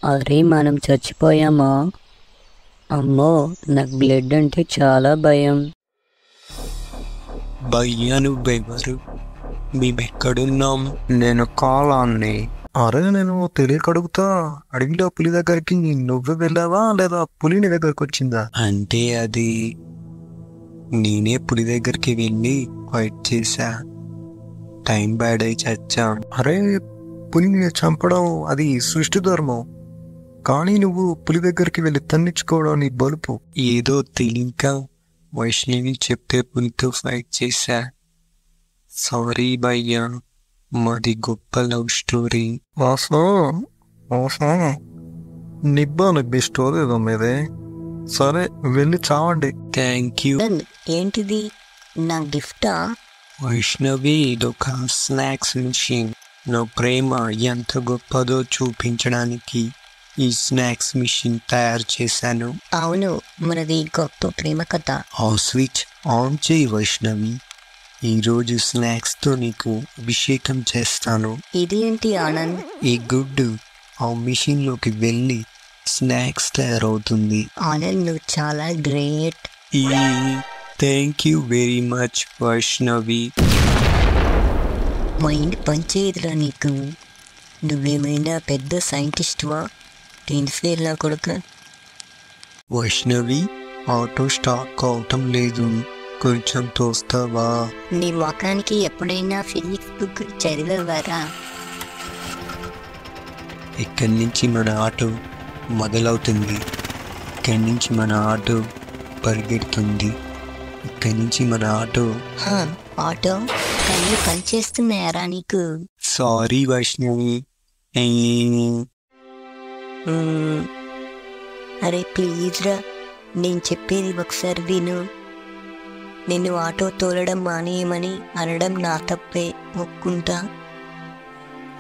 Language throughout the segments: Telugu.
అరే మనం చచ్చిపోయామా? అమ్మో, నాకు బ్లడ్ అంటే చాలా భయం. భయ్యా నువ్వెవరు? మేమెక్కడున్నాం? నేను కాలాన్ని. అరే నేను తెలియక అడుగుతా, అడవిలో పులి దగ్గరికి నువ్వు వెళ్ళావా లేదా పులి నీ దగ్గరకు వచ్చిందా? అంటే అది నేనే పులి దగ్గరికి వెళ్ళి ఫైట్ చేశా. టైం బ్యాడ్ అయి చచ్చా. అరే పులిని చంపడం అది సృష్టి ధర్మం, కానీ నువ్వు పులి దగ్గరికి వెళ్ళి తన్నించుకోవడం నీ బలుపు. ఏదో తెలియక వైష్ణవి చెప్తే పులితో ఫైట్ చేశా. సారీ భయ్యా, మాది గొప్ప లవ్ స్టోరీ. నిబ్బాను మీ స్టోరీ ఏదో మీదే. సరే వెళ్ళి చావండి. Thank you. ఏంటిది, నా గిఫ్టా? వైష్ణవి, ఇదొక స్నాక్స్ మిషన్. నా ప్రేమ ఎంత గొప్పదో చూపించడానికి ఈ స్నాక్స్ మిషన్ తయారు చేశాను. అవును, మనది గొప్ప ప్రేమ కథ. ఆ స్విచ్ ఆన్ చేయి వైష్ణవి. ఈరోజు స్నాక్స్తో నీకు అభిషేకం చేస్తాను. ఇదేంటి ఆనంద్? ఈ గుడ్డు ఆ మిషన్లోకి వెళ్ళి స్నాక్స్ తయారవుతుంది. ఆనంద్, నువ్వు చాలా great. Thank you very much Vaishnavi. Mind పనిచేయదురా నీకు. నువ్వేమైనా పెద్ద సైంటిస్ట్వా? నా కొడుక. వైష్ణవి, ఆటో స్టార్ట్ కావటం లేదు, కొంచెం తోస్తావా? నీ ముఖానికి ఎప్పుడైనా ఫిజిక్స్ బుక్ చదివేవారా? ఇక్కడి నుంచి మన ఆటో మొదలవుతుంది. ఇక్కడి నుంచి మన ఆటో పరిగెడుతుంది. ఇక్కడి నుంచి మన ఆటో. ఆటో కళ్ళు పనిచేస్తున్నాయారా నీకు? సారీ వైష్ణవి. అరే ప్లీజ్ రా, నేను చెప్పేది ఒకసారి విను. నిన్ను ఆటో తోలడం మానేయమని అనడం నా తప్పే, ఒప్పుకుంటా.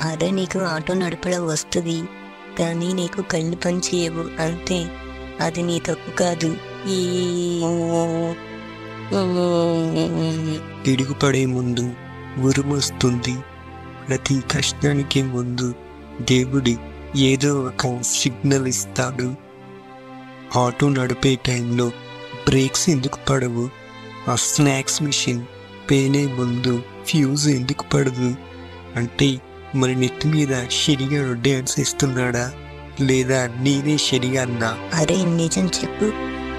అరే నీకు ఆటో నడపడం వస్తుంది, కానీ నీకు కళ్ళు పని చేయవు అంతే. అది నీ తప్పు కాదు. పిడుగుపడే ముందు ఉరుమొస్తుంది. ప్రతి కష్టానికి ముందు దేవుడి ఏదో ఒక సిగ్నల్ ఇస్తాడు. ఆటో నడిపే టైంలో బ్రేక్స్ ఎందుకు పడవు? ఆ స్నాక్స్ మిషన్ పేనే ముందు ఫ్యూజ్ ఎందుకు పడదు? అంటే మరి నెత్తి మీద శనిగాడు డ్యాన్స్ ఇస్తున్నాడా, లేదా నేనే శనిగాన్నా? అరే నిజం చెప్పు,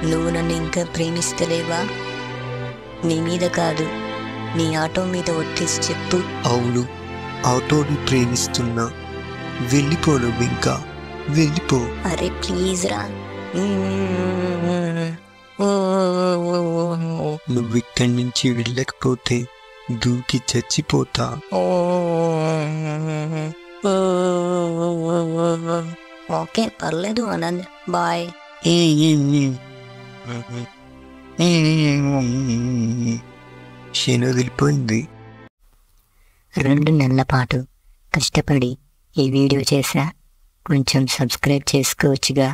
నువ్వు నన్ను ఇంకా ప్రేమిస్తలేవా? నీ మీద కాదు, నీ ఆటో మీద ఒట్టేసి చెప్పు. అవును, ఆటోని ప్రేమిస్తున్నా. వెళ్ళిపో, నువ్వు ఇంకా వెళ్ళిపో. అరే ప్లీజ్ రా. నువ్వు ఇక్కడి నుంచి వెళ్ళకపోతే దూకి చచ్చిపోతా. ఓకే పర్లేదు ఆనంద్, బాయ్. శని వదిలిపోయింది. 2 నెలల పాటు కష్టపడి ఈ వీడియో చేశా, కొంచెం సబ్స్క్రైబ్ చేసుకోవచ్చుగా.